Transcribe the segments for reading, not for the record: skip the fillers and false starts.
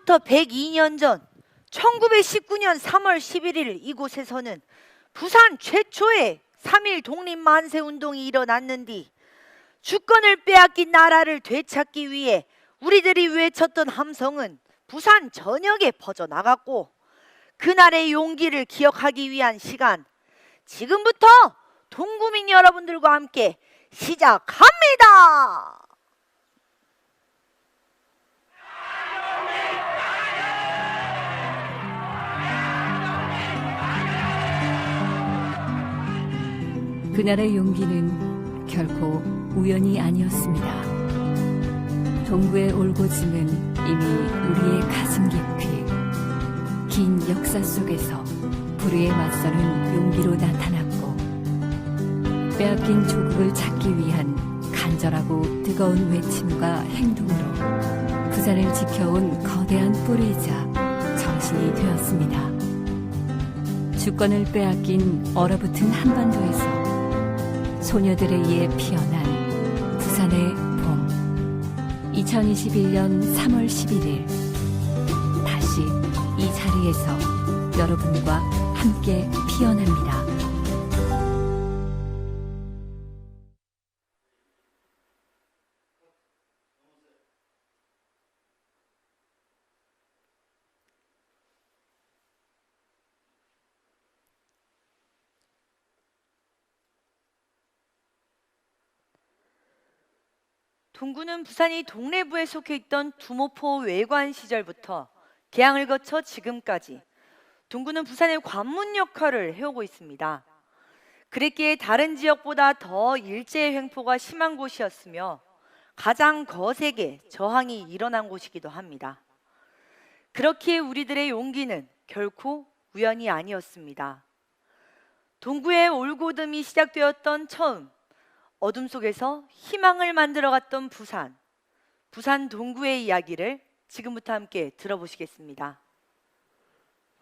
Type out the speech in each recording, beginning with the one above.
지금부터 102년 전 1919년 3월 11일 이곳에서는 부산 최초의 3.1 독립만세운동이 일어났는 뒤 주권을 빼앗긴 나라를 되찾기 위해 우리들이 외쳤던 함성은 부산 전역에 퍼져나갔고, 그날의 용기를 기억하기 위한 시간, 지금부터 동구민 여러분들과 함께 시작합니다. 그날의 용기는 결코 우연이 아니었습니다. 동구의 올고짐은 이미 우리의 가슴 깊이 긴 역사 속에서 불의에 맞서는 용기로 나타났고, 빼앗긴 조국을 찾기 위한 간절하고 뜨거운 외침과 행동으로 부산을 지켜온 거대한 뿌리이자 정신이 되었습니다. 주권을 빼앗긴 얼어붙은 한반도에서 소녀들에 의해 피어난 부산의 봄. 2021년 3월 11일 다시 이 자리에서 여러분과 함께 피어납니다. 동구는 부산이 동래부에 속해 있던 두모포 외관 시절부터 개항을 거쳐 지금까지 동구는 부산의 관문 역할을 해오고 있습니다. 그랬기에 다른 지역보다 더 일제 횡포가 심한 곳이었으며 가장 거세게 저항이 일어난 곳이기도 합니다. 그렇기에 우리들의 용기는 결코 우연이 아니었습니다. 동구의 올고듬이 시작되었던 처음, 어둠 속에서 희망을 만들어갔던 부산 동구의 이야기를 지금부터 함께 들어보시겠습니다.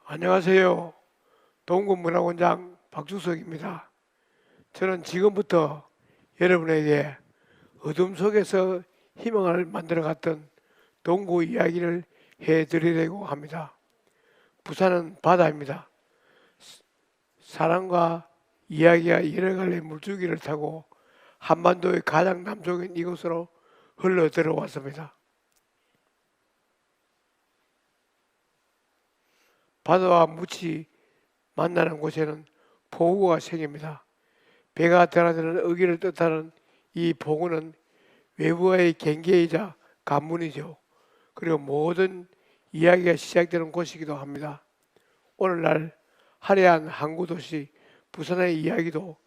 안녕하세요. 동구문화원장 박주석입니다. 저는 지금부터 여러분에게 어둠 속에서 희망을 만들어갔던 동구 이야기를 해드리려고 합니다. 부산은 바다입니다. 사랑과 이야기가 여러 갈래 물줄기를 타고 한반도의 가장 남쪽인 이곳으로 흘러 들어왔습니다. 바다와 묻이 만나는 곳에는 포구가 생깁니다. 배가 드나드는 어기를 뜻하는 이 포구는 외부와의 경계이자 관문이죠. 그리고 모든 이야기가 시작되는 곳이기도 합니다. 오늘날 화려한 항구 도시 부산의 이야기도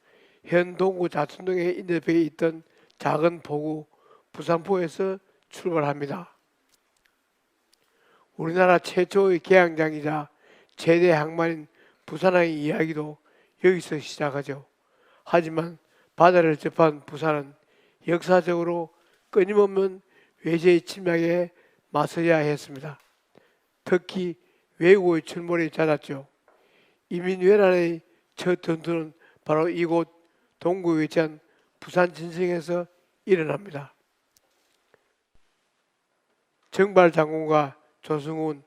현 동구 자천동에 인접해 있던 작은 포구 부산포에서 출발합니다. 우리나라 최초의 개항장이자 최대 항만인 부산항의 이야기도 여기서 시작하죠. 하지만 바다를 접한 부산은 역사적으로 끊임없는 외세의 침략에 맞서야 했습니다. 특히 외국의 출몰이 잦았죠. 이민외란의 첫 전투는 바로 이곳 동구에 위치한 부산 진성에서 일어납니다. 정발 장군과 조승훈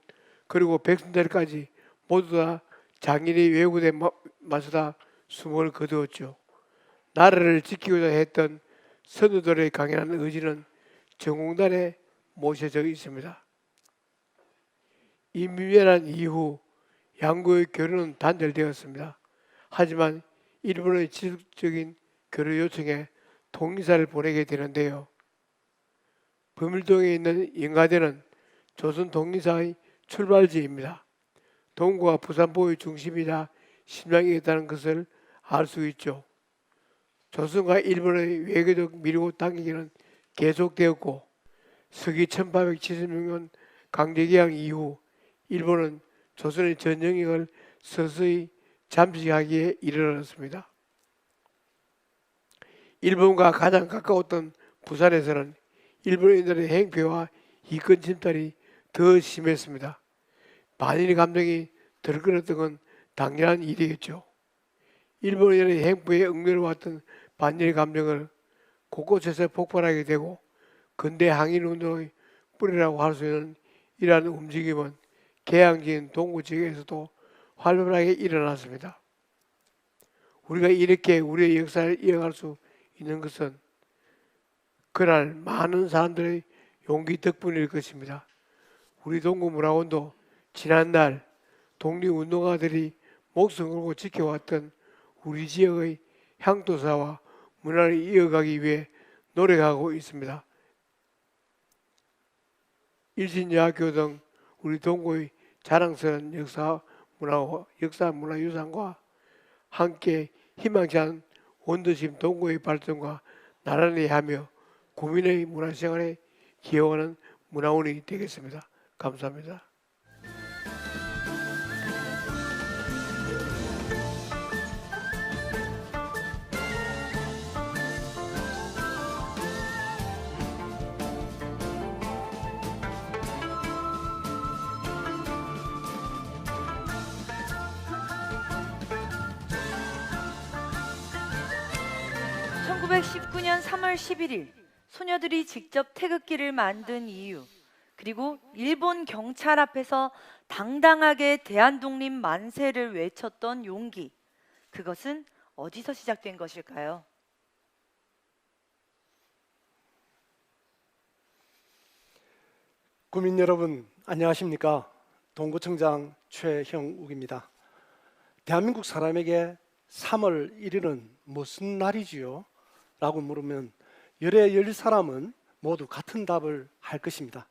그리고 백순대까지 모두 다 장인이 외국에 맞서다 숨을 거두었죠. 나라를 지키고자 했던 선우들의 강인한 의지는 정공단에 모셔져 있습니다. 이민외란 이후 양국의 교류는 단절되었습니다. 하지만 일본의 지속적인 교류 요청에 동의사를 보내게 되는데요. 범일동에 있는 인가대는 조선 동의사의 출발지입니다. 동구와 부산포의 중심이자 심장이었다는 것을 알 수 있죠. 조선과 일본의 외교적 미국 당기기는 계속되었고 서기 1876년 강제개항 이후 일본은 조선의 전 영역을 서서히 잠식하기에 이르렀습니다. 일본과 가장 가까웠던 부산에서는 일본인들의 행패와 이권 침탈이 더 심했습니다. 반일 감정이 들끓었던 건 당연한 일이겠죠. 일본인의 행포에 응면해왔던 반일 감정을 곳곳에서 폭발하게 되고 근대 항일운동의 뿌리라고 할 수 있는 이러한 움직임은 개항진 동구 지역에서도 활발하게 일어났습니다. 우리가 이렇게 우리의 역사를 이어갈 수 있는 것은 그날 많은 사람들의 용기 덕분일 것입니다. 우리 동구문화원도 지난날 독립운동가들이 목숨 걸고 지켜왔던 우리 지역의 향토사와 문화를 이어가기 위해 노력하고 있습니다. 일신여학교 등 우리 동구의 자랑스러운 역사문화유산과 함께 희망찬 원도심 동구의 발전과 나란히 하며 구민의 문화생활에 기여하는 문화원이 되겠습니다. 감사합니다. (1919년 3월 11일) 소녀들이 직접 태극기를 만든 이유, 그리고 일본 경찰 앞에서 당당하게 대한독립 만세를 외쳤던 용기, 그것은 어디서 시작된 것일까요? 국민 여러분, 안녕하십니까? 동구청장 최형욱입니다. 대한민국 사람에게 3월 1일은 무슨 날이지요? 라고 물으면 열의 열 사람은 모두 같은 답을 할 것입니다.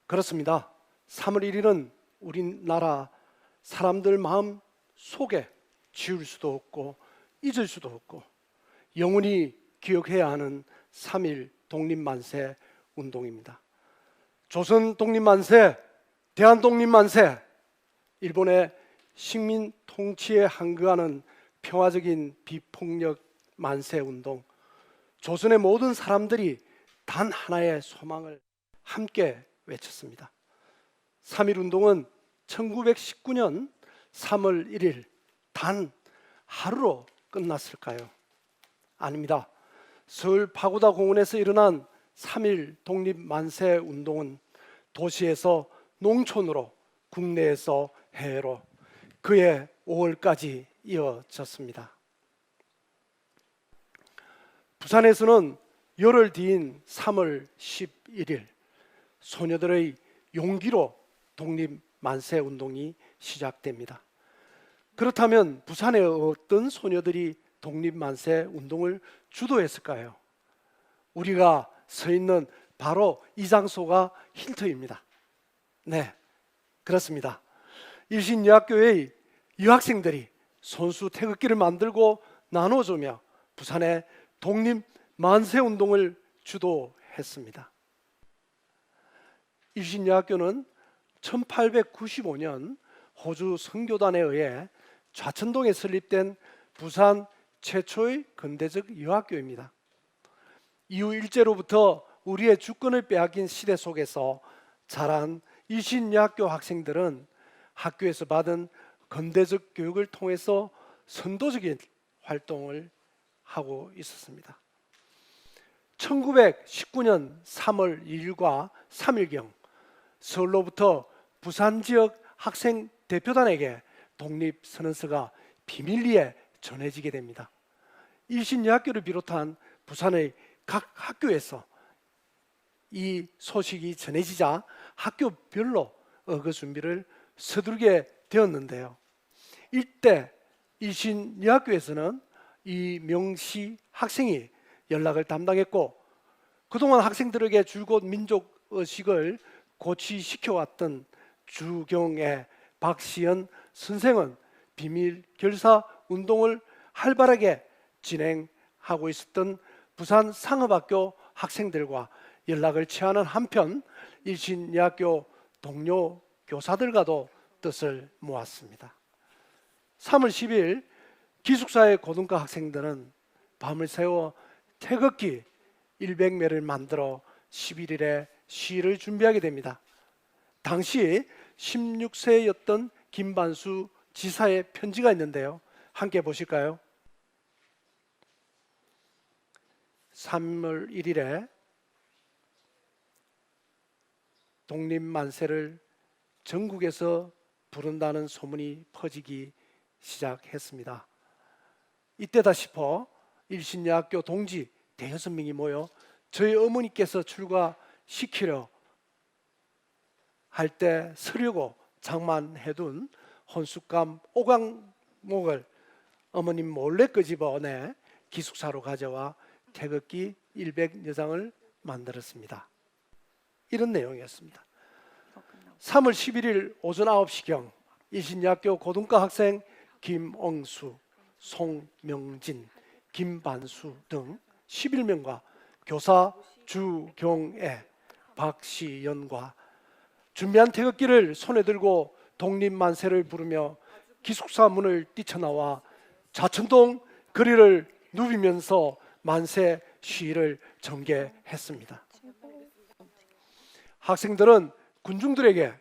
그렇습니다. 3월 1일은 우리나라 사람들 마음 속에 지울 수도 없고 잊을 수도 없고 영원히 기억해야 하는 3.1 독립만세 운동입니다. 조선 독립만세, 대한 독립만세, 일본의 식민 통치에 항거하는 평화적인 비폭력 만세 운동, 조선의 모든 사람들이 단 하나의 소망을 함께 외쳤습니다. 3.1 운동은 1919년 3월 1일 단 하루로 끝났을까요? 아닙니다. 서울 파고다 공원에서 일어난 3.1 독립만세 운동은 도시에서 농촌으로, 국내에서 해외로 그해 5월까지 이어졌습니다. 부산에서는 열흘 뒤인 3월 11일 소녀들의 용기로 독립만세 운동이 시작됩니다. 그렇다면 부산의 어떤 소녀들이 독립만세 운동을 주도했을까요? 우리가 서 있는 바로 이 장소가 힌트입니다. 네, 그렇습니다. 일신여학교의 여학생들이 손수 태극기를 만들고 나눠주며 부산의 독립만세운동을 주도했습니다. 일신여학교는 1895년 호주 선교단에 의해 좌천동에 설립된 부산 최초의 근대적 여학교입니다. 이후 일제로부터 우리의 주권을 빼앗긴 시대 속에서 자란 일신여학교 학생들은 학교에서 받은 근대적 교육을 통해서 선도적인 활동을 하고 있었습니다. 1919년 3월 2일과 3일경 서울로부터 부산 지역 학생 대표단에게 독립선언서가 비밀리에 전해지게 됩니다. 일신여학교를 비롯한 부산의 각 학교에서 이 소식이 전해지자 학교별로 어거 준비를 서두르게 되었는데요. 이때 일신여학교에서는 이명시 학생이 연락을 담당했고 그동안 학생들에게 줄곧 민족의식을 고취시켜왔던 주경의 박시연 선생은 비밀 결사 운동을 활발하게 진행하고 있었던 부산 상업학교 학생들과 연락을 취하는 한편 일신여학교 동료 교사들과도 뜻을 모았습니다. 3월 10일 기숙사의 고등과 학생들은 밤을 새워 태극기 100매를 만들어 11일에 시위를 준비하게 됩니다. 당시 16세였던 김반수 지사의 편지가 있는데요. 함께 보실까요? 3월 1일에 독립만세를 전국에서 부른다는 소문이 퍼지기 시작했습니다. 이때다 싶어 일신여학교 동지 대여섯 명이 모여 저희 어머니께서 출가시키려 할 때 서려고 장만해둔 혼숙감 오강목을 어머님 몰래 끄집어내 기숙사로 가져와 태극기 100여장을 만들었습니다. 이런 내용이었습니다. 3월 11일 오전 9시경 일신여학교 고등과 학생 김엉수, 송명진, 김반수 등 11명과 교사 주경애, 박시연과 준비한 태극기를 손에 들고 독립만세를 부르며 기숙사 문을 뛰쳐나와 좌천동 거리를 누비면서 만세 시위를 전개했습니다. 학생들은 군중들에게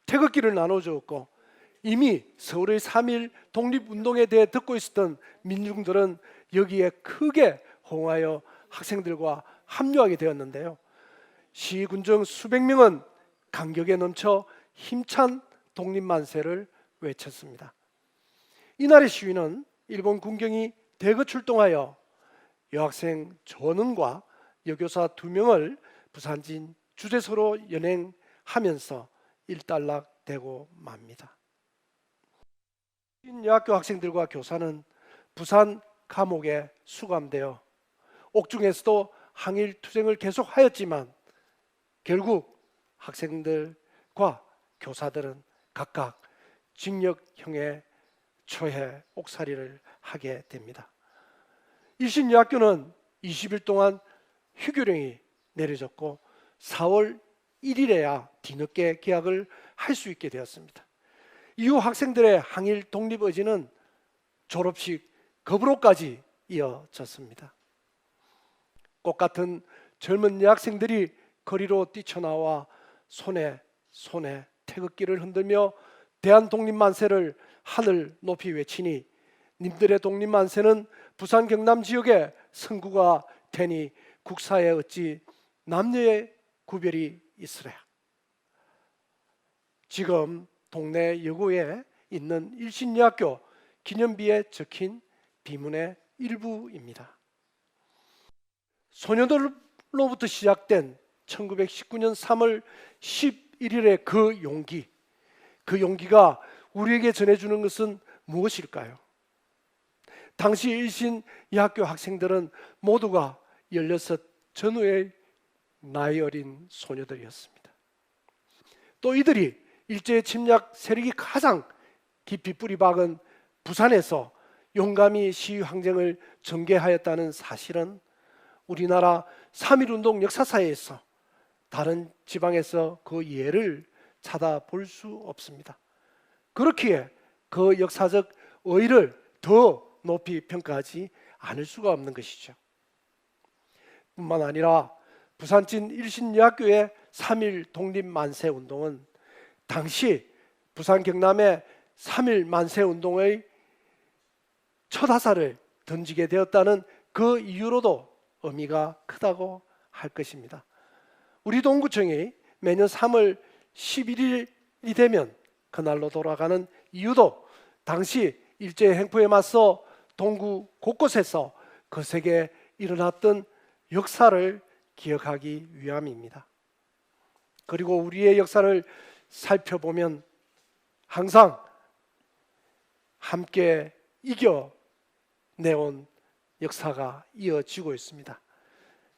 태극기를 나눠주었고 이미 서울의 3.1 독립운동에 대해 듣고 있었던 민중들은 여기에 크게 호응하여 학생들과 합류하게 되었는데요. 시군중 수백 명은 감격에 넘쳐 힘찬 독립만세를 외쳤습니다. 이날의 시위는 일본 군경이 대거 출동하여 여학생 전원과 여교사 2명을 부산진 주재소로 연행하면서 일단락되고 맙니다. 여학교 학생들과 교사는 부산 감옥에 수감되어 옥중에서도 항일 투쟁을 계속하였지만 결국 학생들과 교사들은 각각 징역형에 처해 옥살이를 하게 됩니다. 일신여학교는 20일 동안 휴교령이 내려졌고 4월 1일에야 뒤늦게 개학을 할 수 있게 되었습니다. 이후 학생들의 항일 독립 의지는 졸업식 거부로까지 이어졌습니다. 꽃같은 젊은 여학생들이 거리로 뛰쳐나와 손에 태극기를 흔들며 대한독립만세를 하늘 높이 외치니 님들의 독립만세는 부산 경남 지역의 선구가 되니 국사에 어찌 남녀의 구별이 있으랴. 지금 동네 여고에 있는 일신여학교 기념비에 적힌 비문의 일부입니다. 소녀들로부터 시작된 1919년 3월 11일의 그 용기가 우리에게 전해주는 것은 무엇일까요? 당시 일신여학교 학생들은 모두가 16 전후의 나이 어린 소녀들이었습니다. 또 이들이 일제 침략 세력이 가장 깊이 뿌리 박은 부산에서 용감히 시위 항쟁을 전개하였다는 사실은 우리나라 3.1운동 역사사에서 다른 지방에서 그 예를 찾아볼 수 없습니다. 그렇기에 그 역사적 의의를 더 높이 평가하지 않을 수가 없는 것이죠. 뿐만 아니라 부산진 일신여학교의 3.1 독립만세운동은 당시 부산 경남의 3.1 만세운동의 첫 화살을 던지게 되었다는 그 이유로도 의미가 크다고 할 것입니다. 우리 동구청이 매년 3월 11일이 되면 그날로 돌아가는 이유도 당시 일제 행포에 맞서 동구 곳곳에서 거세게 일어났던 역사를 기억하기 위함입니다. 그리고 우리의 역사를 살펴보면 항상 함께 이겨내온 역사가 이어지고 있습니다.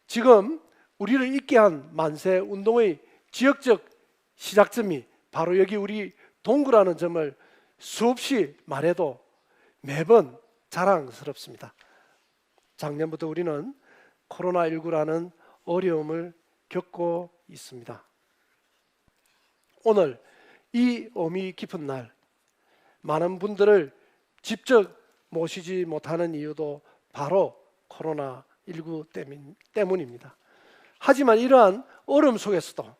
지금 우리를 있게 한 만세 운동의 지역적 시작점이 바로 여기 우리 동구라는 점을 수없이 말해도 매번 자랑스럽습니다. 작년부터 우리는 코로나19라는 어려움을 겪고 있습니다. 오늘 이 의미 깊은 날 많은 분들을 직접 모시지 못하는 이유도 바로 코로나19 때문입니다. 하지만 이러한 어려움 속에서도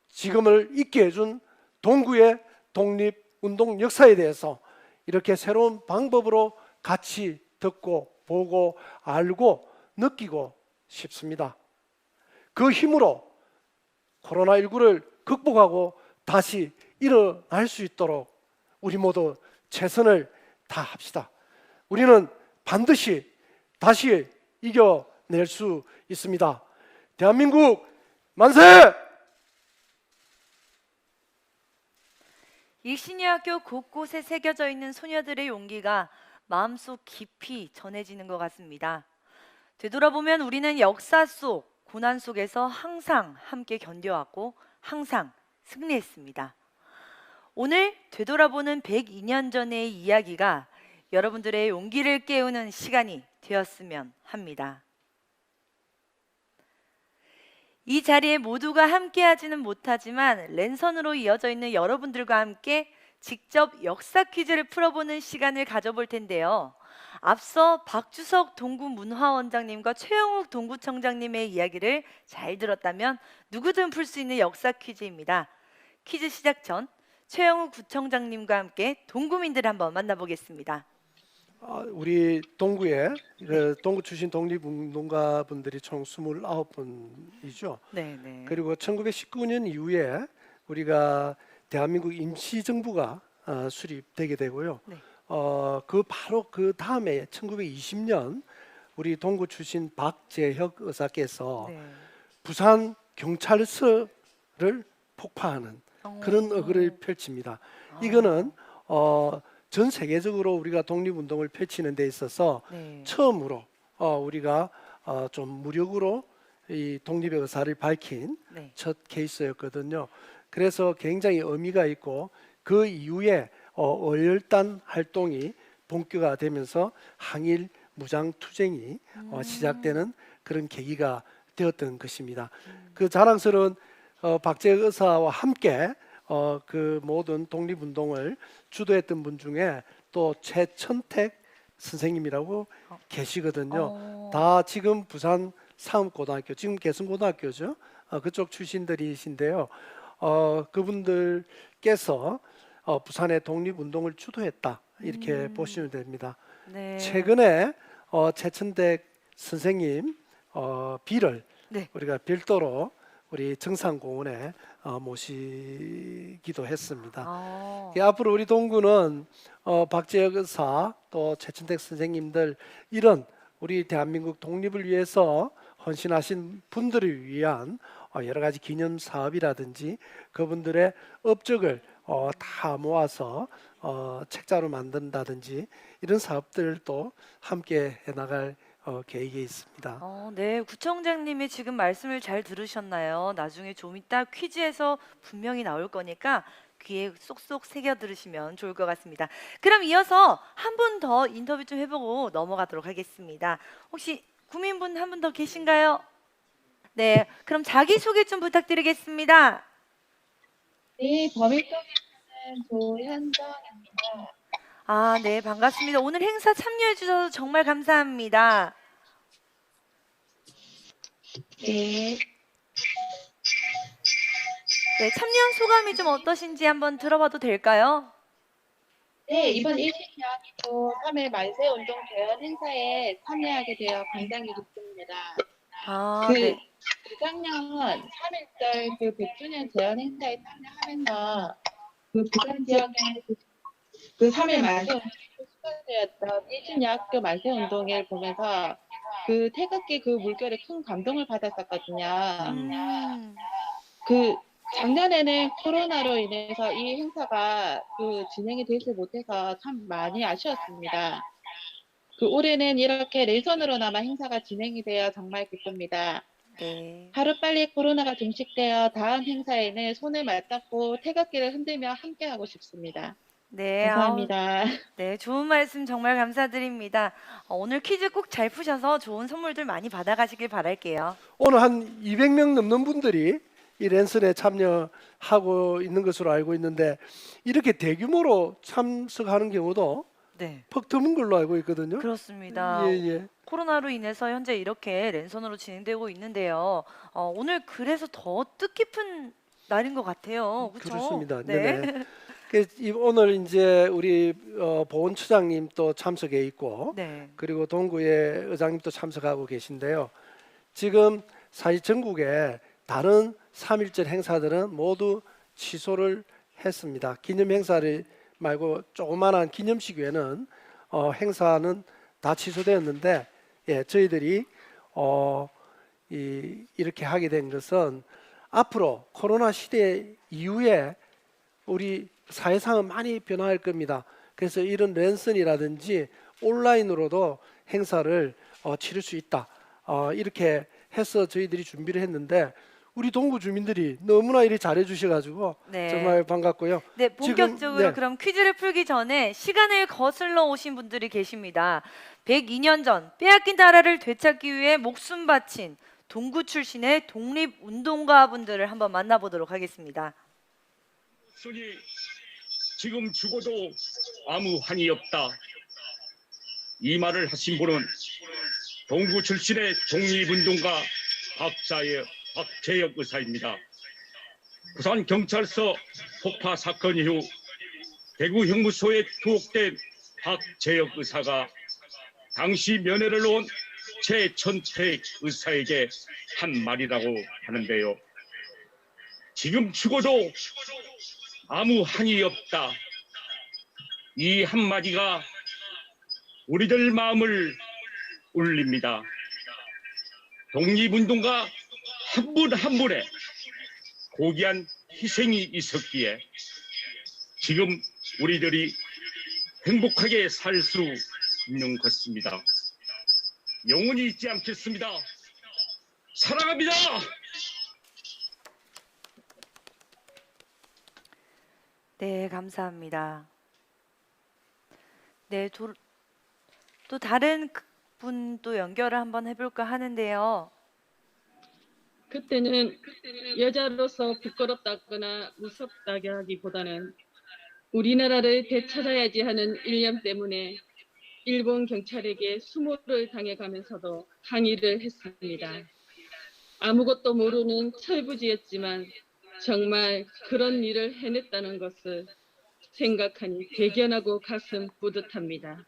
지금을 있게 해준 동구의 독립운동 역사에 대해서 이렇게 새로운 방법으로 같이 듣고 보고 알고 느끼고 싶습니다. 그 힘으로 코로나19를 극복하고 다시 일어날 수 있도록 우리 모두 최선을 다합시다. 우리는 반드시 다시 이겨낼 수 있습니다. 대한민국 만세! 일신여학교 곳곳에 새겨져 있는 소녀들의 용기가 마음속 깊이 전해지는 것 같습니다. 되돌아보면 우리는 역사 속 고난 속에서 항상 함께 견뎌왔고 항상 승리했습니다. 오늘 되돌아보는 102년 전의 이야기가 여러분들의 용기를 깨우는 시간이 되었으면 합니다. 이 자리에 모두가 함께하지는 못하지만 랜선으로 이어져 있는 여러분들과 함께 직접 역사 퀴즈를 풀어보는 시간을 가져볼 텐데요. 앞서 박주석 동구문화원장님과 최영욱 동구청장님의 이야기를 잘 들었다면 누구든 풀 수 있는 역사 퀴즈입니다. 퀴즈 시작 전 최영욱 구청장님과 함께 동구민들 한번 만나보겠습니다. 우리 동구에 동구 출신 독립운동가 분들이 총 29분이죠. 네. 그리고 1919년 이후에 우리가 대한민국 임시정부가 수립되게 되고요. 네. 그 바로 그 다음에 1920년 우리 동구 출신 박재혁 의사께서 네. 부산 경찰서를 폭파하는 그런 어그를 펼칩니다. 이거는 전 세계적으로 우리가 독립운동을 펼치는 데 있어서 네. 처음으로 우리가 좀 무력으로 이 독립의 의사를 밝힌 네. 첫 케이스였거든요. 그래서 굉장히 의미가 있고 그 이후에 어혈단 활동이 본격화되면서 항일 무장 투쟁이 시작되는 그런 계기가 되었던 것입니다. 그 자랑스러운 박재혁 의사와 함께 그 모든 독립운동을 주도했던 분 중에 또 최천택 선생님이라고 계시거든요. 다 지금 부산 상업고등학교, 지금 개성고등학교죠. 그쪽 출신들이신데요. 그분들께서 부산의 독립운동을 주도했다 이렇게 보시면 됩니다. 네. 최근에 최천택 선생님 비를 네. 우리가 별도로 우리 정상공원에 모시기도 했습니다. 앞으로 우리 동구는 박재혁 의사 또 최천택 선생님들 이런 우리 대한민국 독립을 위해서 헌신하신 분들을 위한 여러 가지 기념 사업이라든지 그분들의 업적을 다 모아서 책자로 만든다든지 이런 사업들도 함께 해나갈 계획에 있습니다. 네, 구청장님이 지금 말씀을 잘 들으셨나요? 나중에 좀 이따 퀴즈에서 분명히 나올 거니까 귀에 쏙쏙 새겨 들으시면 좋을 것 같습니다. 그럼 이어서 한 분 더 인터뷰 좀 해보고 넘어가도록 하겠습니다. 혹시 구민분 한 분 더 계신가요? 네, 그럼 자기소개 좀 부탁드리겠습니다. 네, 범일동에서는 조현정입니다. 네, 반갑습니다. 오늘 행사 참여해 주셔서 정말 감사합니다. 네, 네, 참여한 소감이 좀 어떠신지 한번 들어봐도 될까요? 네, 이번 일신여학교 3회 만세운동 개헌 행사에 참여하게 되어 굉장히 기쁩니다. 네. 작년 3.1절 그 100주년 개헌 행사에 참여하면서 그 부산 지역에 그 3회 만세운동이 수반되었던 일신여학교 만세운동을 보면서 그 태극기 그 물결에 큰 감동을 받았었거든요. 그 작년에는 코로나로 인해서 이 행사가 그 진행이 되지 못해서 참 많이 아쉬웠습니다. 그 올해는 이렇게 랜선으로나마 행사가 진행이 되어 정말 기쁩니다. 네. 하루빨리 코로나가 종식되어 다음 행사에는 손을 맞잡고 태극기를 흔들며 함께하고 싶습니다. 네, 감사합니다. 네, 좋은 말씀 정말 감사드립니다. 오늘 퀴즈 꼭 잘 푸셔서 좋은 선물들 많이 받아가시길 바랄게요. 오늘 한 200명 넘는 분들이 이 랜선에 참여하고 있는 것으로 알고 있는데 이렇게 대규모로 참석하는 경우도 네, 퍽 드문 걸로 알고 있거든요. 그렇습니다. 예. 코로나로 인해서 현재 이렇게 랜선으로 진행되고 있는데요. 오늘 그래서 더 뜻깊은 날인 것 같아요. 그렇죠? 그렇습니다. 네. 네네. 오늘 이제 우리 보훈처장님 또 참석해 있고 네. 그리고 동구의 의장님도 참석하고 계신데요. 지금 사실 전국에 다른 3.1절 행사들은 모두 취소를 했습니다. 기념 행사를 말고 조그마한 기념식 외에는 행사는 다 취소되었는데, 예, 저희들이 이렇게 하게 된 것은 앞으로 코로나 시대 이후에 우리 사회상은 많이 변화할 겁니다. 그래서 이런 랜선이라든지 온라인으로도 행사를 치를 수 있다. 이렇게 해서 저희들이 준비를 했는데 우리 동구 주민들이 너무나 이리 잘해 주셔가지고 네. 정말 반갑고요. 네, 지금, 본격적으로 네. 그럼 퀴즈를 풀기 전에 시간을 거슬러 오신 분들이 계십니다. 102년 전 빼앗긴 나라를 되찾기 위해 목숨 바친 동구 출신의 독립운동가 분들을 한번 만나보도록 하겠습니다. 순이 지금 죽어도 아무 한이 없다. 이 말을 하신 분은 동구 출신의 독립운동가 박재혁 의사입니다. 부산 경찰서 폭파 사건 이후 대구 형무소에 투옥된 박재혁 의사가 당시 면회를 온 최천택 의사에게 한 말이라고 하는데요. 지금 죽어도 아무 한이 없다. 이 한마디가 우리들 마음을 울립니다. 독립운동가 한 분 한 분의 고귀한 희생이 있었기에 지금 우리들이 행복하게 살 수 있는 것입니다. 영원히 잊지 않겠습니다. 사랑합니다. 네, 감사합니다. 네, 또 다른 분도 연결을 한번 해볼까 하는데요. 그때는 여자로서 부끄럽다거나 무섭다기보다는 우리나라를 되찾아야지 하는 일념 때문에 일본 경찰에게 수모를 당해가면서도 항의를 했습니다. 아무것도 모르는 철부지였지만 정말 그런 일을 해냈다는 것을 생각하니 대견하고 가슴 뿌듯합니다.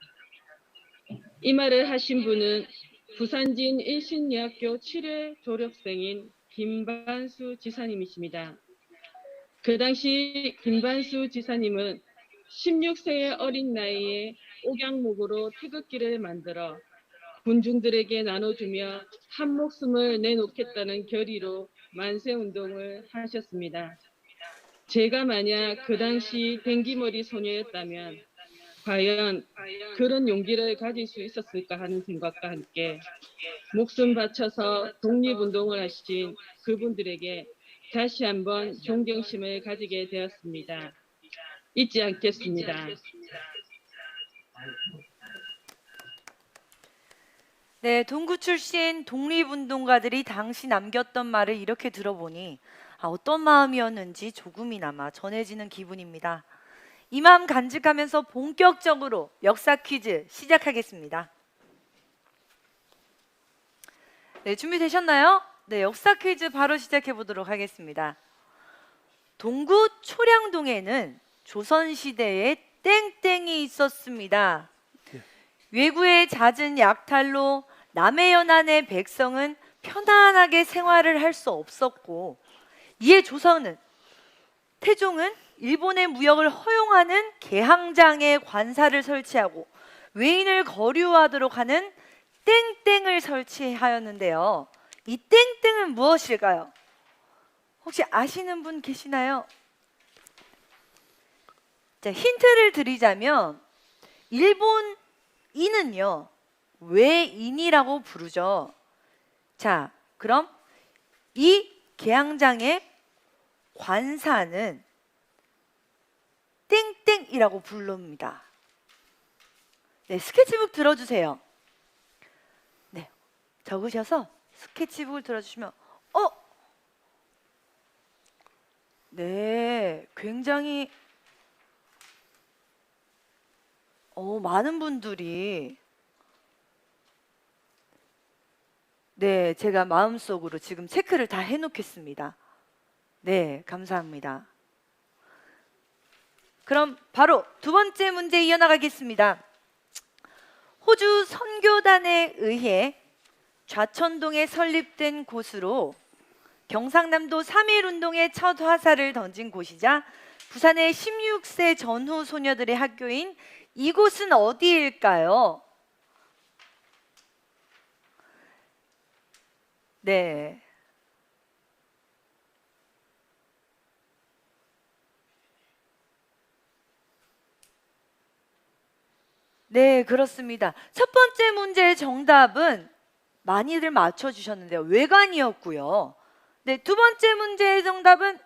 이 말을 하신 분은 부산진 일신여학교 7회 졸업생인 김반수 지사님이십니다. 그 당시 김반수 지사님은 16세의 어린 나이에 옥양목으로 태극기를 만들어 군중들에게 나눠주며 한 목숨을 내놓겠다는 결의로 만세운동을 하셨습니다. 제가 만약 그 당시 댕기머리 소녀였다면 과연 그런 용기를 가질 수 있었을까 하는 생각과 함께 목숨 바쳐서 독립운동을 하신 그분들에게 다시 한번 존경심을 가지게 되었습니다. 잊지 않겠습니다. 네, 동구 출신 독립운동가들이 당시 남겼던 말을 이렇게 들어보니 어떤 마음이었는지 조금이나마 전해지는 기분입니다. 이 마음 간직하면서 본격적으로 역사 퀴즈 시작하겠습니다. 네, 준비되셨나요? 네, 역사 퀴즈 바로 시작해 보도록 하겠습니다. 동구 초량동에는 조선시대에 땡땡이 있었습니다. 외구의 잦은 약탈로 남해연안의 백성은 편안하게 생활을 할 수 없었고, 이에 태종은 일본의 무역을 허용하는 개항장에 관사를 설치하고 외인을 거류하도록 하는 땡땡을 설치하였는데요. 이 땡땡은 무엇일까요? 혹시 아시는 분 계시나요? 자, 힌트를 드리자면 일본인은요 외인이라고 부르죠. 자, 그럼 이 개항장의 관사는 땡땡이라고 부릅니다. 네, 스케치북 들어주세요. 네, 적으셔서 스케치북을 들어주시면 네, 굉장히 많은 분들이 네, 제가 마음속으로 지금 체크를 다 해놓겠습니다. 네, 감사합니다. 그럼 바로 두 번째 문제 이어나가겠습니다. 호주 선교단에 의해 좌천동에 설립된 곳으로 경상남도 3.1 운동의 첫 화살을 던진 곳이자 부산의 16세 전후 소녀들의 학교인 이곳은 어디일까요? 네. 네, 그렇습니다. 첫 번째 문제의 정답은 많이들 맞춰주셨는데요. 외관이었고요. 네, 두 번째 문제의 정답은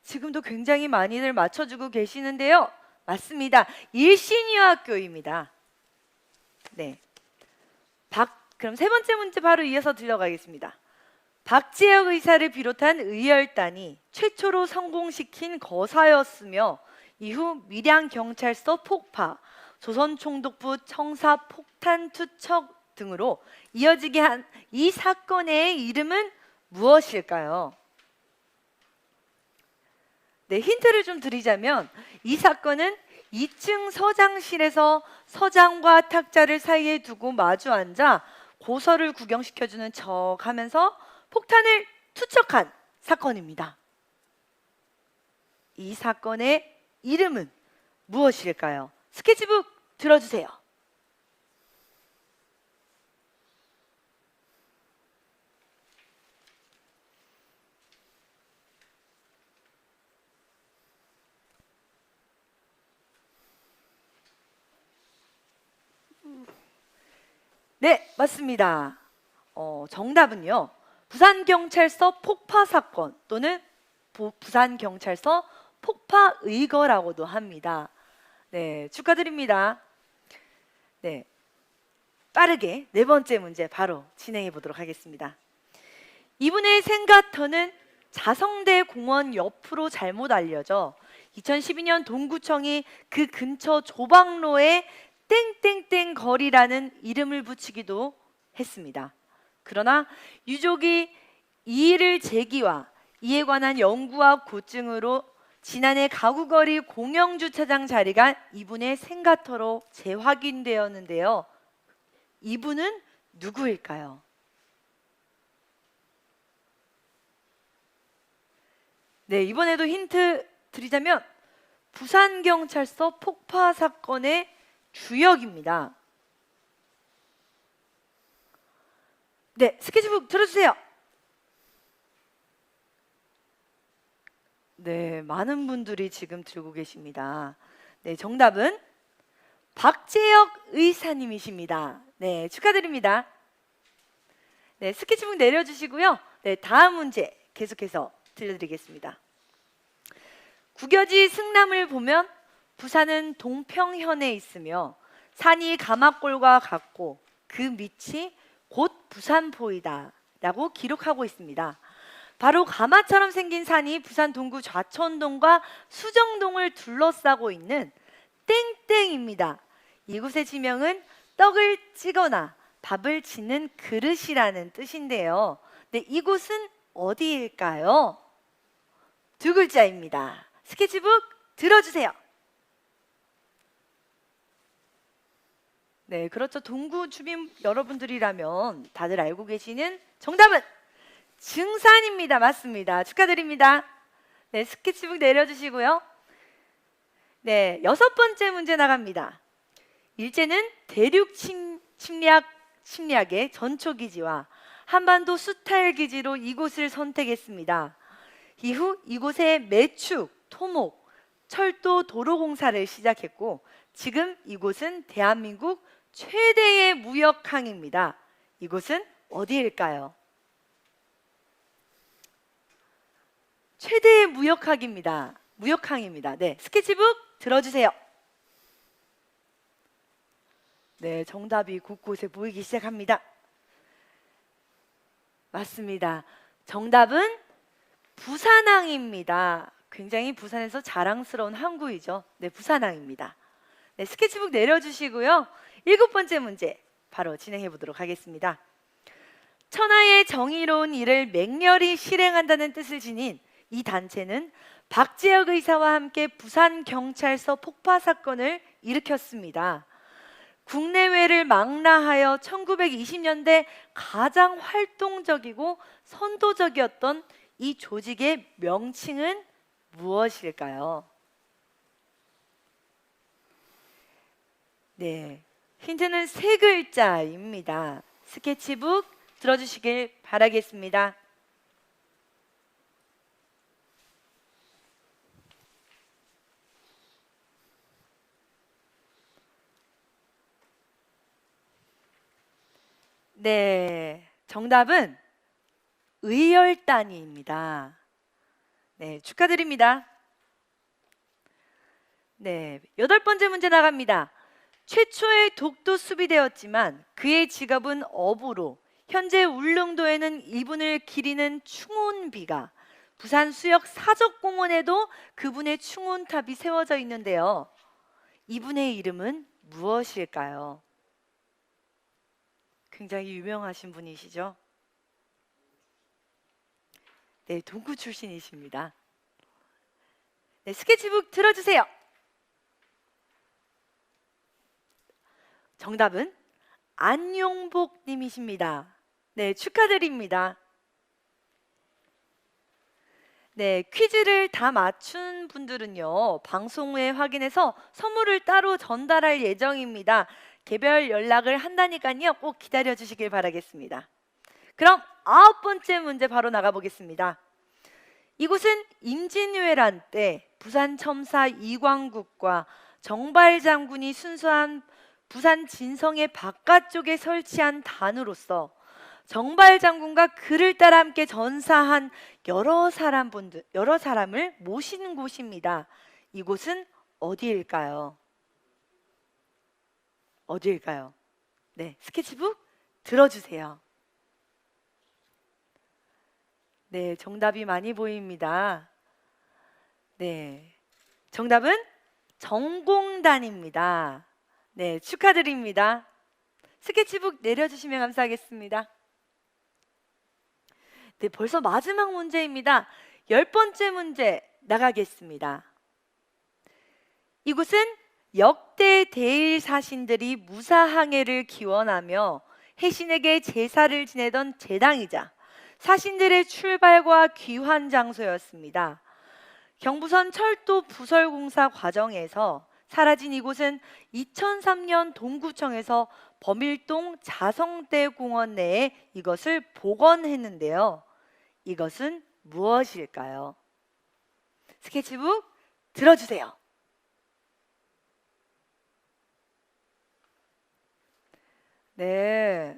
지금도 굉장히 많이들 맞춰주고 계시는데요. 맞습니다. 일신여학교입니다. 네. 그럼 세 번째 문제 바로 이어서 들려가겠습니다. 박재혁 의사를 비롯한 의열단이 최초로 성공시킨 거사였으며 이후 밀양경찰서 폭파, 조선총독부 청사 폭탄 투척 등으로 이어지게 한 이 사건의 이름은 무엇일까요? 네, 힌트를 좀 드리자면 이 사건은 2층 서장실에서 서장과 탁자를 사이에 두고 마주 앉아 고서를 구경시켜주는 척 하면서 폭탄을 투척한 사건입니다. 이 사건의 이름은 무엇일까요? 스케치북 들어주세요. 네, 맞습니다. 정답은요. 부산경찰서 폭파 사건 또는 부산경찰서 폭파 의거라고도 합니다. 네, 축하드립니다. 네, 빠르게 네 번째 문제 바로 진행해 보도록 하겠습니다. 이분의 생가터는 자성대 공원 옆으로 잘못 알려져 2012년 동구청이 그 근처 조방로에 땡땡땡 거리라는 이름을 붙이기도 했습니다. 그러나 유족이 이 일을 제기와 이에 관한 연구와 고증으로 지난해 가구거리 공영주차장 자리가 이분의 생가터로 재확인되었는데요. 이분은 누구일까요? 네, 이번에도 힌트 드리자면 부산경찰서 폭파 사건의 주역입니다. 네, 스케치북 들어주세요. 네, 많은 분들이 지금 들고 계십니다. 네, 정답은 박재혁 의사님이십니다. 네, 축하드립니다. 네, 스케치북 내려주시고요. 네, 다음 문제 계속해서 들려드리겠습니다. 구겨지 승남을 보면 부산은 동평현에 있으며 산이 가마골과 같고 그 밑이 곧 부산포이다 라고 기록하고 있습니다. 바로 가마처럼 생긴 산이 부산 동구 좌천동과 수정동을 둘러싸고 있는 땡땡입니다. 이곳의 지명은 떡을 찌거나 밥을 짓는 그릇이라는 뜻인데요. 네, 이곳은 어디일까요? 두 글자입니다. 스케치북 들어주세요. 네, 그렇죠. 동구 주민 여러분들이라면 다들 알고 계시는 정답은 증산입니다. 맞습니다. 축하드립니다. 네, 스케치북 내려주시고요. 네, 여섯 번째 문제 나갑니다. 일제는 대륙 침략의 전초기지와 한반도 수탈기지로 이곳을 선택했습니다. 이후 이곳에 매축, 토목, 철도 도로공사를 시작했고 지금 이곳은 대한민국 최대의 무역항입니다. 이곳은 어디일까요? 최대의 무역항입니다. 무역항입니다. 네, 스케치북 들어주세요. 네, 정답이 곳곳에 보이기 시작합니다. 맞습니다. 정답은 부산항입니다. 굉장히 부산에서 자랑스러운 항구이죠. 네, 부산항입니다. 네, 스케치북 내려주시고요. 일곱 번째 문제 바로 진행해 보도록 하겠습니다. 천하의 정의로운 일을 맹렬히 실행한다는 뜻을 지닌 이 단체는 박재혁 의사와 함께 부산경찰서 폭파 사건을 일으켰습니다. 국내외를 망라하여 1920년대 가장 활동적이고 선도적이었던 이 조직의 명칭은 무엇일까요? 네, 힌트는 세 글자입니다. 스케치북 들어주시길 바라겠습니다. 네, 정답은 의열단위입니다. 네, 축하드립니다. 네, 8번째 문제 나갑니다. 최초의 독도 수비대였지만 그의 직업은 어부로 현재 울릉도에는 이분을 기리는 충혼비가 부산 수역 사적공원에도 그분의 충혼탑이 세워져 있는데요. 이분의 이름은 무엇일까요? 굉장히 유명하신 분이시죠? 네, 동구 출신이십니다. 네, 스케치북 들어주세요. 정답은 안용복 님이십니다. 네, 축하드립니다. 네, 퀴즈를 다 맞춘 분들은요, 방송 후에 확인해서 선물을 따로 전달할 예정입니다. 개별 연락을 한다니까요, 꼭 기다려 주시길 바라겠습니다. 그럼 9번째 문제 바로 나가보겠습니다. 이곳은 임진왜란 때 부산 첨사 이광국과 정발 장군이 순수한 부산 진성의 바깥쪽에 설치한 단으로서 정발 장군과 그를 따라 함께 전사한 여러 사람을 모시는 곳입니다. 이곳은 어디일까요? 어디일까요? 네, 스케치북 들어주세요. 네, 정답이 많이 보입니다. 네, 정답은 정공단입니다. 네, 축하드립니다. 스케치북 내려주시면 감사하겠습니다. 네, 벌써 마지막 문제입니다. 10번째 문제 나가겠습니다. 이곳은 역대 대일 사신들이 무사항해를 기원하며 해신에게 제사를 지내던 제당이자 사신들의 출발과 귀환 장소였습니다. 경부선 철도 부설공사 과정에서 사라진 이곳은 2003년 동구청에서 범일동 자성대 공원 내에 이것을 복원했는데요. 이것은 무엇일까요? 스케치북 들어주세요. 네,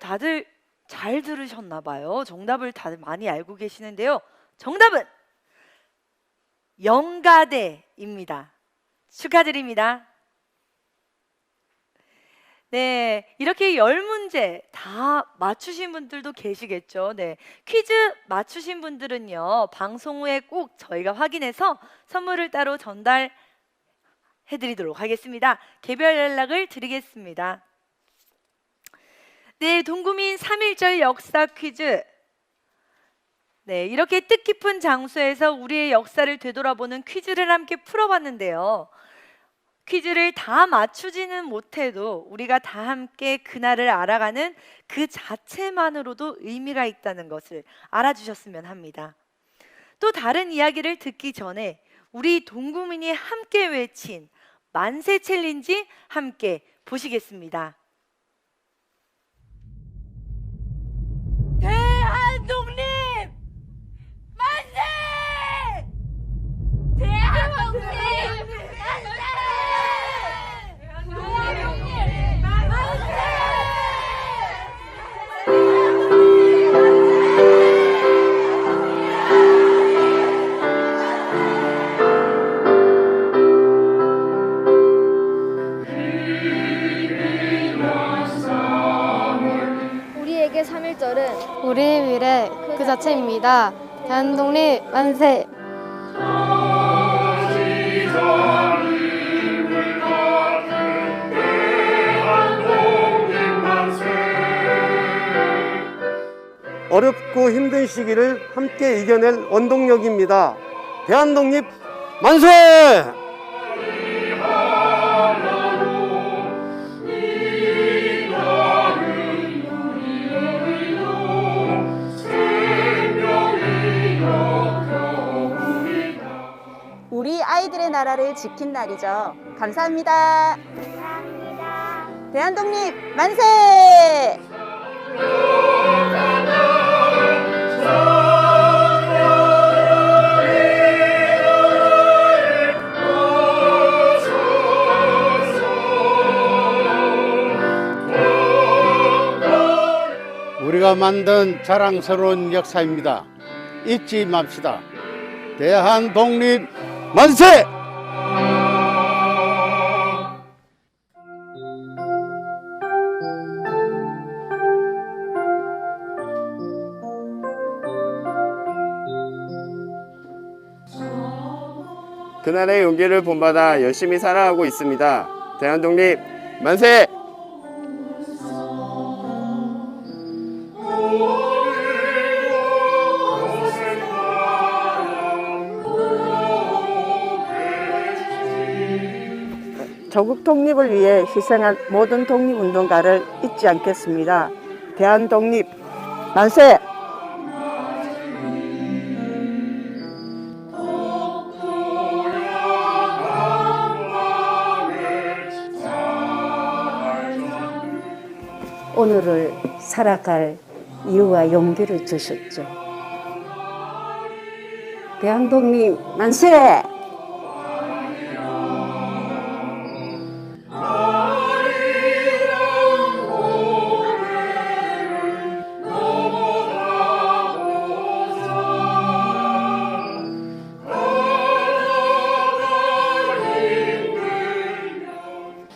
다들 잘 들으셨나 봐요. 정답을 다들 많이 알고 계시는데요. 정답은 영가대입니다. 축하드립니다. 네, 이렇게 10문제 다 맞추신 분들도 계시겠죠. 네, 퀴즈 맞추신 분들은요, 방송 후에 꼭 저희가 확인해서 선물을 따로 전달해 드리도록 하겠습니다. 개별 연락을 드리겠습니다. 네, 동구민 3.1절 역사 퀴즈. 네, 이렇게 뜻깊은 장소에서 우리의 역사를 되돌아보는 퀴즈를 함께 풀어봤는데요. 퀴즈를 다 맞추지는 못해도 우리가 다 함께 그날을 알아가는 그 자체만으로도 의미가 있다는 것을 알아주셨으면 합니다. 또 다른 이야기를 듣기 전에 우리 동구민이 함께 외친 만세 챌린지 함께 보시겠습니다. 대한독립 만세! 대한독립 만세! 대한독립 만세! 우리에게 3.1절은 우리의 미래 그 자체입니다. 대한독립 만세! 어렵고 힘든 시기를 함께 이겨낼 원동력입니다. 대한독립 만세! 아이들의 나라를 지킨 날이죠. 감사합니다. 대한독립 만세! 우리가 만든 자랑스러운 역사입니다. 잊지 맙시다. 대한독립 만세! 그날의 용기를 본받아 열심히 살아가고 있습니다. 대한독립 만세! 조국 독립을 위해 희생한 모든 독립운동가를 잊지 않겠습니다. 대한독립 만세! 오늘을 살아갈 이유와 용기를 주셨죠. 대한독립 만세!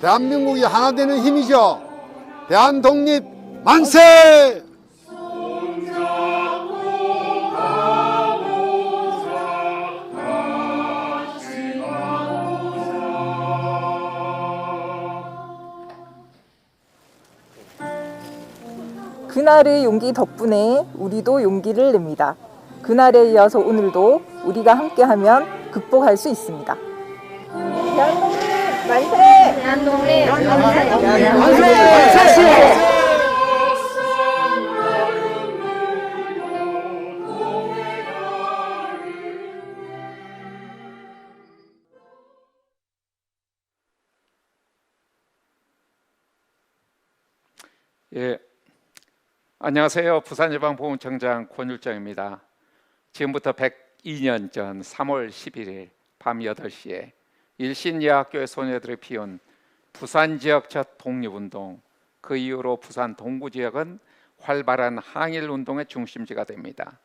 대한민국이 하나 되는 힘이죠. 대한독립 만세! 그날의 용기 덕분에 우리도 용기를 냅니다. 그날에 이어서 오늘도 우리가 함께하면 극복할 수 있습니다. 대한독립 만세! 대한독립 만세! 만세! 예, 안녕하세요. 부산예방보건청장 권율정입니다. 지금부터 102년 전 3월 11일 밤 8시에 일신여학교의 소녀들이 피운 부산 지역 첫 독립운동, 그 이후로 부산 동구 지역은 활발한 항일운동의 중심지가 됩니다.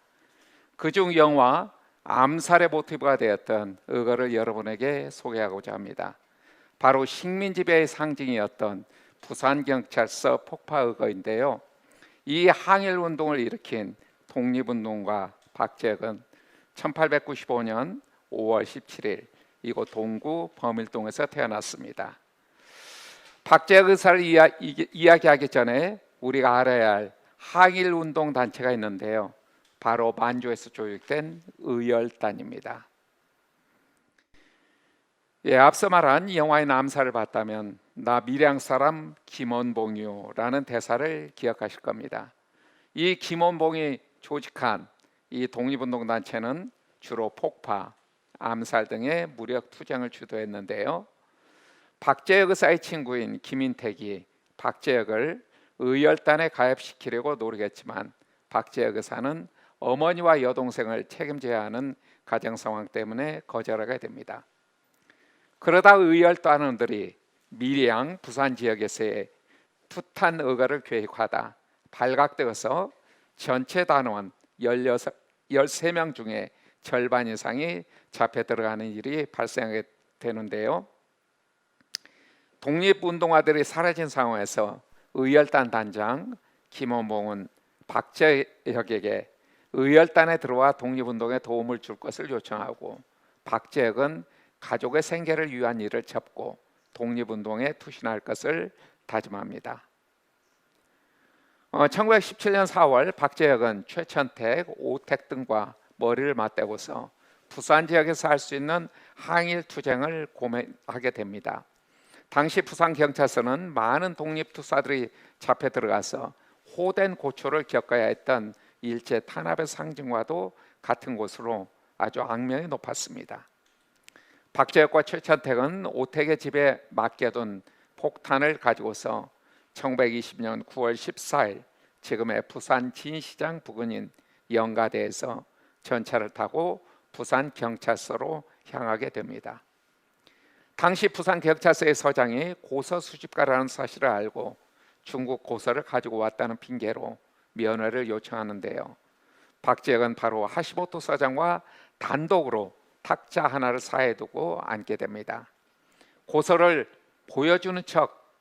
그중 영화 암살의 모티브가 되었던 의거를 여러분에게 소개하고자 합니다. 바로 식민지배의 상징이었던 부산경찰서 폭파의거인데요. 이 항일운동을 일으킨 독립운동가 박재혁은 1895년 5월 17일 이곳 동구 범일동에서 태어났습니다. 박재혁 의사를 이야기하기 전에 우리가 알아야 할 항일운동 단체가 있는데요. 바로 만주에서 조직된 의열단입니다. 예, 앞서 말한 영화의 남사를 봤다면 나 밀양 사람 김원봉이요라는 대사를 기억하실 겁니다. 이 김원봉이 조직한 이 독립운동 단체는 주로 폭파, 암살 등의 무력 투쟁을 주도했는데요. 박재혁 의사의 친구인 김인택이 박재혁을 의열단에 가입시키려고 노력했지만 박재혁 의사는 어머니와 여동생을 책임져야 하는 가정 상황 때문에 거절하게 됩니다. 그러다 의열단원들이 밀양 부산 지역에서의 숱한 의거를 계획하다 발각되어서 전체 단원 13명 중에 절반 이상이 잡혀 들어가는 일이 발생하게 되는데요. 독립운동가들이 사라진 상황에서 의열단 단장 김원봉은 박재혁에게 의열단에 들어와 독립운동에 도움을 줄 것을 요청하고 박재혁은 가족의 생계를 위한 일을 접고 독립운동에 투신할 것을 다짐합니다. 1917년 4월 박재혁은 최천택, 오택 등과 머리를 맞대고서 부산 지역에서 할 수 있는 항일 투쟁을 고민하게 됩니다. 당시 부산 경찰서는 많은 독립투사들이 잡혀 들어가서 호된 고초를 겪어야 했던 일제 탄압의 상징과도 같은 곳으로 아주 악명이 높았습니다. 박재혁과 최천택은 오택의 집에 맡겨둔 폭탄을 가지고서 1920년 9월 14일 지금의 부산 진시장 부근인 영가대에서 전차를 타고 부산 경찰서로 향하게 됩니다. 당시 부산 경찰서의 서장이 고서 수집가라는 사실을 알고 중국 고서를 가지고 왔다는 핑계로 면회를 요청하는데요. 박재혁은 바로 하시모토 서장과 단독으로 탁자 하나를 사이에 두고 앉게 됩니다. 고서를 보여주는 척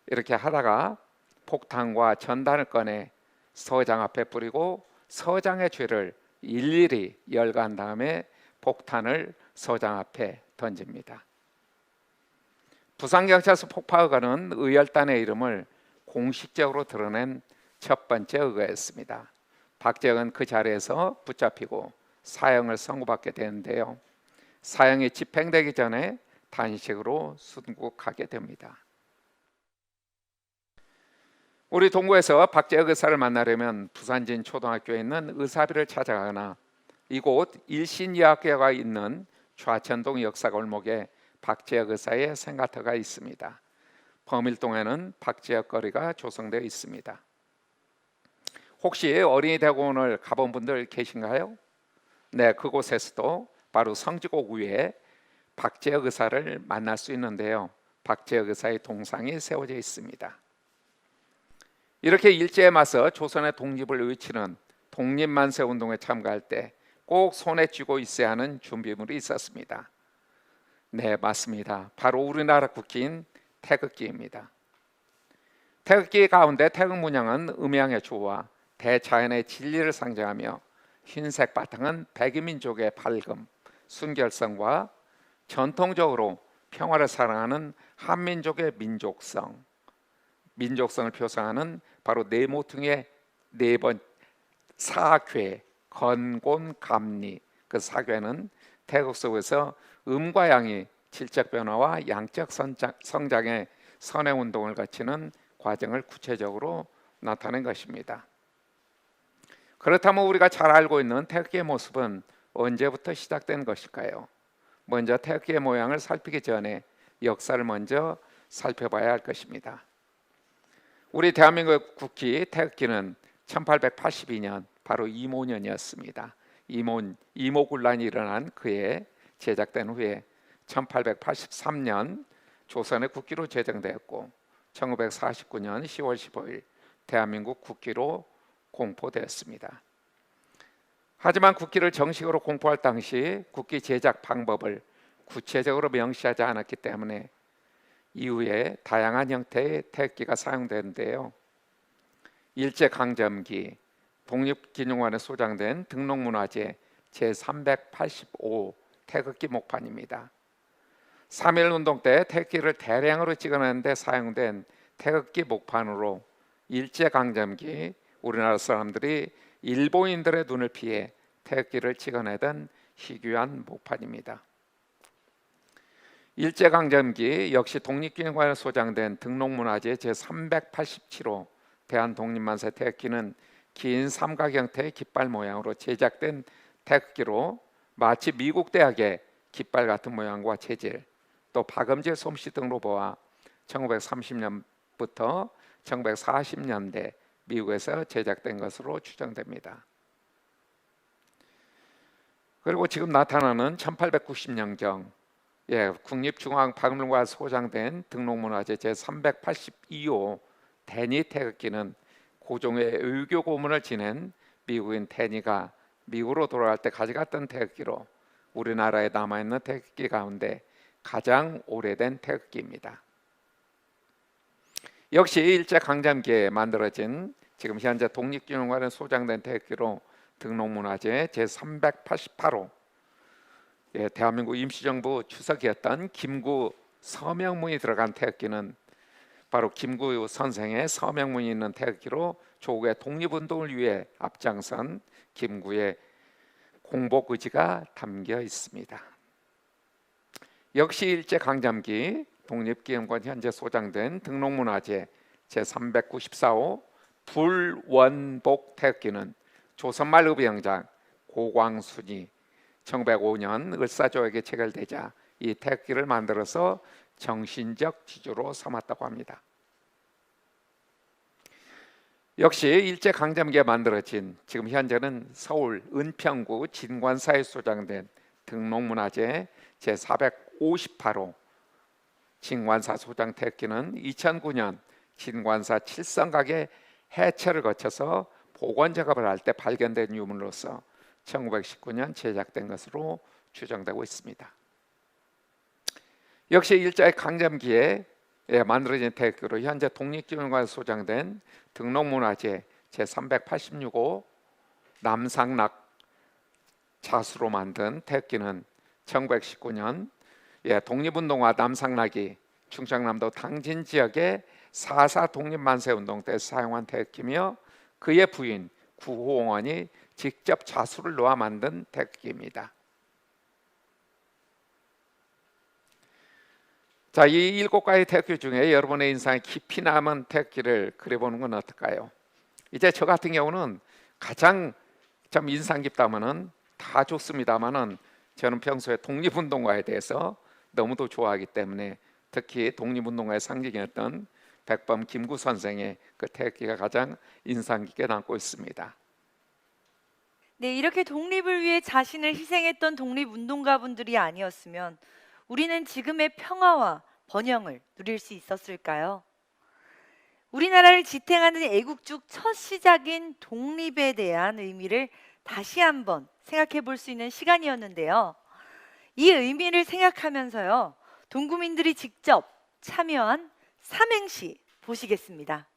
이렇게 하다가 폭탄과 전단을 꺼내 서장 앞에 뿌리고 서장의 죄를 일일이 열간 다음에 폭탄을 서장 앞에 던집니다. 부산경찰서 폭파의거는 의열단의 이름을 공식적으로 드러낸 첫 번째 의거였습니다. 박재혁은 그 자리에서 붙잡히고 사형을 선고받게 되는데요. 사형이 집행되기 전에 단식으로 순국하게 됩니다. 우리 동구에서 박재혁 의사를 만나려면 부산진 초등학교에 있는 의사비를 찾아가거나 이곳 일신의학교가 있는 좌천동 역사골목에 박재혁 의사의 생가터가 있습니다. 범일동에는 박재혁 거리가 조성되어 있습니다. 혹시 어린이대공원을 가본 분들 계신가요? 네, 그곳에서도 바로 성지곡 위에 박재혁 의사를 만날 수 있는데요. 박재혁 의사의 동상이 세워져 있습니다. 이렇게 일제에 맞서 조선의 독립을 외치는 독립만세 운동에 참가할 때 꼭 손에 쥐고 있어야 하는 준비물이 있었습니다. 네, 맞습니다. 바로 우리나라 국기인 태극기입니다. 태극기 가운데 태극 문양은 음양의 조와 대자연의 진리를 상징하며 흰색 바탕은 백이민족의 밝음, 순결성과 전통적으로 평화를 사랑하는 한민족의 민족성을 표상하는 바로 네 모퉁이의 네 번 사괴, 건곤, 감리. 그 사괴는 태극 속에서 음과 양이 질적 변화와 양적 성장의 선행 운동을 거치는 과정을 구체적으로 나타낸 것입니다. 그렇다면 우리가 잘 알고 있는 태극기의 모습은 언제부터 시작된 것일까요? 먼저 태극기의 모양을 살피기 전에 역사를 먼저 살펴봐야 할 것입니다. 우리 대한민국 국기 태극기는 1882년 바로 이모년이었습니다. 이모군란이 일어난 그해 제작된 후에 1883년 조선의 국기로 제정되었고 1949년 10월 15일 대한민국 국기로 공포되었습니다. 하지만 국기를 정식으로 공포할 당시 국기 제작 방법을 구체적으로 명시하지 않았기 때문에 이후에 다양한 형태의 태극기가 사용되는데요. 일제강점기 독립기념관에 소장된 등록문화재 제385 태극기 목판입니다. 3.1운동 때 태극기를 대량으로 찍어내는데 사용된 태극기 목판으로 일제강점기 우리나라 사람들이 일본인들의 눈을 피해 태극기를 찍어내던 희귀한 목판입니다. 일제강점기 역시 독립기념관에 소장된 등록문화재 제387호 대한독립만세 태극기는 긴 삼각 형태의 깃발 모양으로 제작된 태극기로 마치 미국 대학의 깃발 같은 모양과 재질, 또 박음질 솜씨 등으로 보아 1930년부터 1940년대 미국에서 제작된 것으로 추정됩니다. 그리고 지금 나타나는 1890년경 국립중앙박물관에 소장된 등록문화재 제382호 데니 태극기는 고종의 의교 고문을 지낸 미국인 데니가 미국으로 돌아갈 때 가져갔던 태극기로 우리나라에 남아있는 태극기 가운데 가장 오래된 태극기입니다. 역시 일제강점기에 만들어진 지금 현재 독립기념관에 소장된 태극기로 등록문화재 제388호 대한민국 임시정부 추석이었던 김구 서명문이 들어간 태극기는 바로 김구 선생의 서명문이 있는 태극기로 조국의 독립운동을 위해 앞장선 김구의 공복 의지가 담겨 있습니다. 역시 일제강점기 독립기념관 현재 소장된 등록문화재 제394호 불원복 태극기는 조선말 의병장 고광순이 1905년 을사조약에 체결되자 이 태극기를 만들어서 정신적 지주로 삼았다고 합니다. 역시 일제강점기에 만들어진 지금 현재는 서울 은평구 진관사에 소장된 등록문화재 제458호 진관사 소장 태극기는 2009년 진관사 칠성각의 해체를 거쳐서 복원 작업을 할 때 발견된 유물로서 1919년 제작된 것으로 추정되고 있습니다. 역시 일제강점기에 만들어진 태극기로 현재 독립기념관에 소장된 등록문화재 제386호 남상락 자수로 만든 태극기는 1919년 독립운동화 남상락이 충청남도 당진 지역의 4.4 독립만세운동 때 사용한 태극기며 그의 부인 구호원이 직접 자수를 놓아 만든 태극기입니다. 자, 이 7가지 태극기 중에 여러분의 인상에 깊이 남은 태극기를 그려보는 건 어떨까요? 이제 저 같은 경우는 가장 좀 인상 깊다면은 다 좋습니다만은 저는 평소에 독립운동가에 대해서 너무도 좋아하기 때문에 특히 독립운동가의 상징이었던 백범 김구 선생의 그 태극기가 가장 인상 깊게 남고 있습니다. 네, 이렇게 독립을 위해 자신을 희생했던 독립운동가분들이 아니었으면 우리는 지금의 평화와 번영을 누릴 수 있었을까요? 우리나라를 지탱하는 애국적 첫 시작인 독립에 대한 의미를 다시 한번 생각해 볼 수 있는 시간이었는데요. 이 의미를 생각하면서요, 동구민들이 직접 참여한 삼행시 보시겠습니다.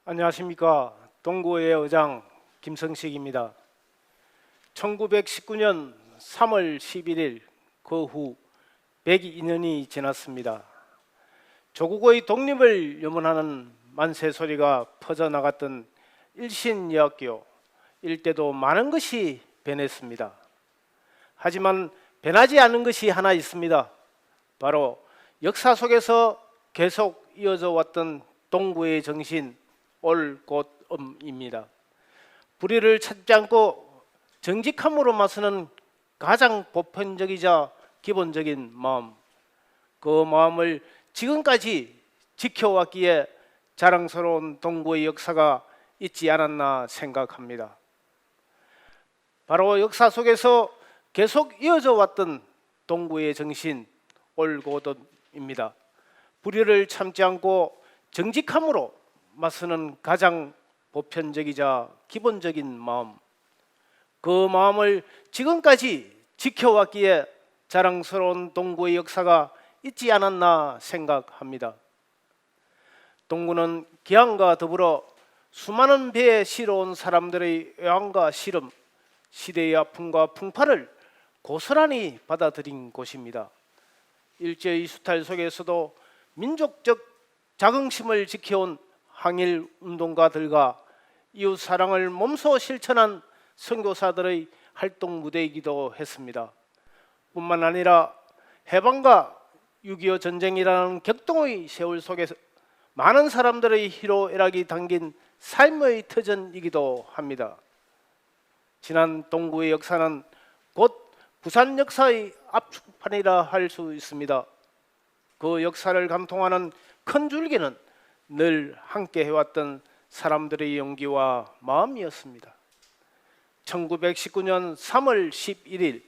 안녕하십니까. 동구의 의장 김성식입니다. 1919년 3월 11일 그 후 102년이 지났습니다. 조국의 독립을 염원하는 만세 소리가 퍼져나갔던 일신여학교 일대도 많은 것이 변했습니다. 하지만 변하지 않은 것이 하나 있습니다. 바로 역사 속에서 계속 이어져 왔던 동구의 정신 올곧음입니다. 불의를 찾지 않고 정직함으로 맞서는 가장 보편적이자 기본적인 마음, 그 마음을 지금까지 지켜왔기에 자랑스러운 동구의 역사가 있지 않았나 생각합니다. 바로 역사 속에서 계속 이어져 왔던 동구의 정신 올곧음입니다. 불의를 참지 않고 정직함으로 맞서는 가장 보편적이자 기본적인 마음, 그 마음을 지금까지 지켜왔기에 자랑스러운 동구의 역사가 있지 않았나 생각합니다. 동구는 기한과 더불어 수많은 배에 실어온 사람들의 애환과 시름, 시대의 아픔과 풍파를 고스란히 받아들인 곳입니다. 일제의 수탈 속에서도 민족적 자긍심을 지켜온 항일 운동가들과 이웃 사랑을 몸소 실천한 선교사들의 활동 무대이기도 했습니다. 뿐만 아니라 해방과 6.25 전쟁이라는 격동의 세월 속에서 많은 사람들의 희로애락이 담긴 삶의 터전이기도 합니다. 지난 동구의 역사는 곧 부산 역사의 압축판이라 할 수 있습니다. 그 역사를 감통하는 큰 줄기는 늘 함께 해왔던 사람들의 용기와 마음이었습니다. 1919년 3월 11일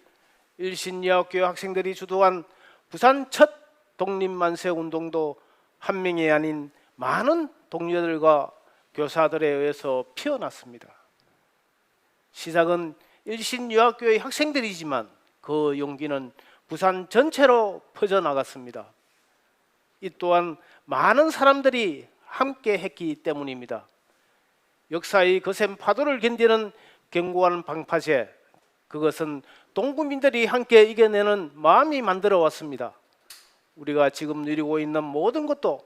일신여학교 학생들이 주도한 부산 첫 독립만세 운동도 한 명이 아닌 많은 동료들과 교사들에 의해서 피어났습니다. 시작은 일신여학교의 학생들이지만 그 용기는 부산 전체로 퍼져나갔습니다. 이 또한 많은 사람들이 함께 했기 때문입니다. 역사의 거센 파도를 견디는 견고한 방파제, 그것은 동구민들이 함께 이겨내는 마음이 만들어 왔습니다. 우리가 지금 누리고 있는 모든 것도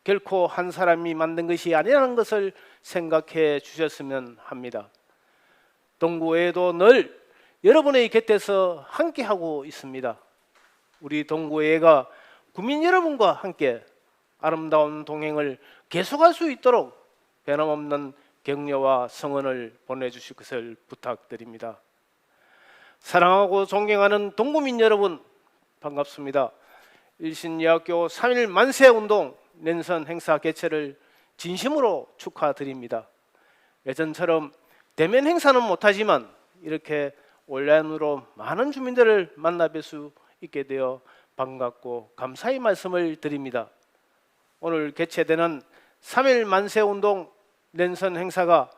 결코 한 사람이 만든 것이 아니라는 것을 생각해 주셨으면 합니다. 동구회도 늘 여러분의 곁에서 함께하고 있습니다. 우리 동구회가 구민 여러분과 함께 아름다운 동행을 계속할 수 있도록 변함없는 격려와 성원을 보내주실 것을 부탁드립니다. 사랑하고 존경하는 동구민 여러분, 반갑습니다. 일신여학교 3.1 만세운동 랜선 행사 개최를 진심으로 축하드립니다. 예전처럼 대면 행사는 못하지만 이렇게 온라인으로 많은 주민들을 만나 뵐 수 있게 되어 반갑고 감사의 말씀을 드립니다. 오늘 개최되는 3.1 만세운동 랜선 행사가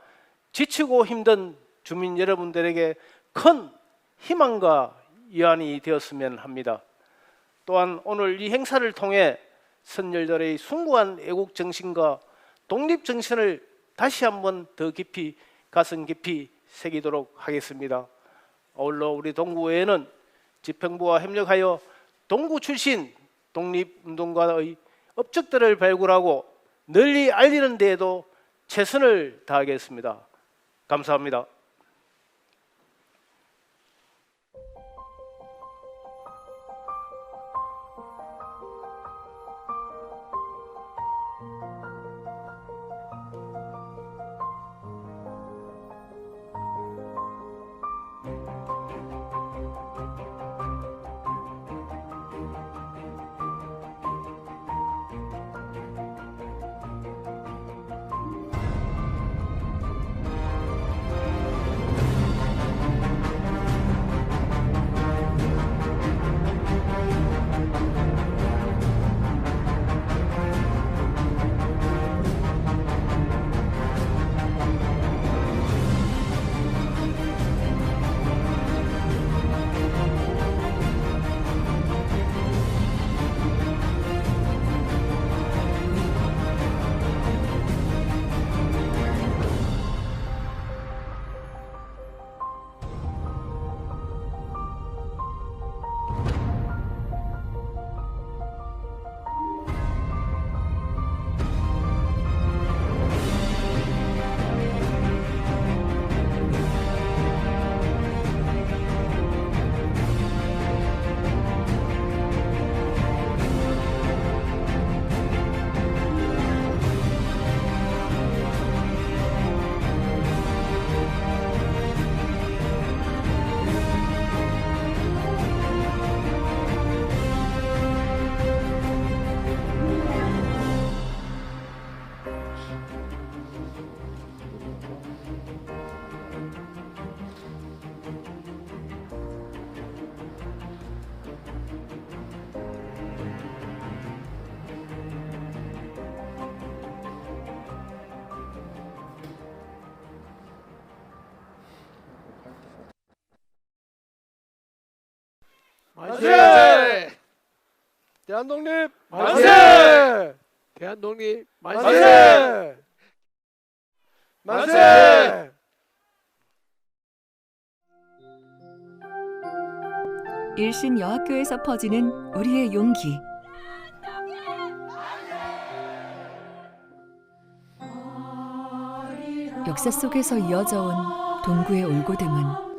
지치고 힘든 주민 여러분들에게 큰 희망과 위안이 되었으면 합니다. 또한 오늘 이 행사를 통해 선열들의 숭고한 애국 정신과 독립 정신을 다시 한번 더 깊이 가슴 깊이 새기도록 하겠습니다. 아울러 우리 동구회는 집행부와 협력하여 동구 출신 독립운동가의 업적들을 발굴하고 널리 알리는 데에도 최선을 다하겠습니다. 감사합니다. 만세! 대한독립 만세! 대한독립 만세! 만세! 일신 여학교에서 퍼지는 우리의 용기. 역사 속에서 이어져 온 동구의 올고등은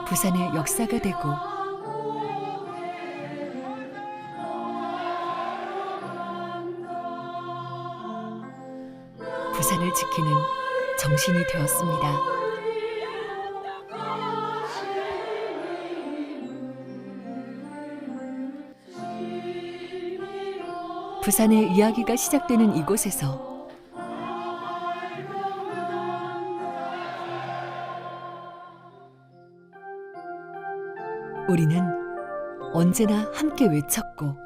부산의 역사가 되고 부산을 지키는 정신이 되었습니다. 부산의 이야기가 시작되는 이곳에서 우리는 언제나 함께 외쳤고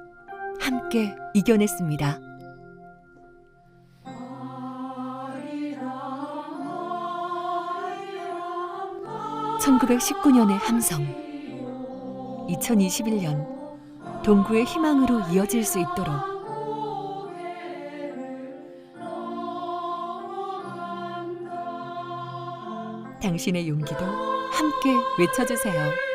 함께 이겨냈습니다. 1919년의 함성, 2021년 동구의 희망으로 이어질 수 있도록 당신의 용기도 함께 외쳐주세요.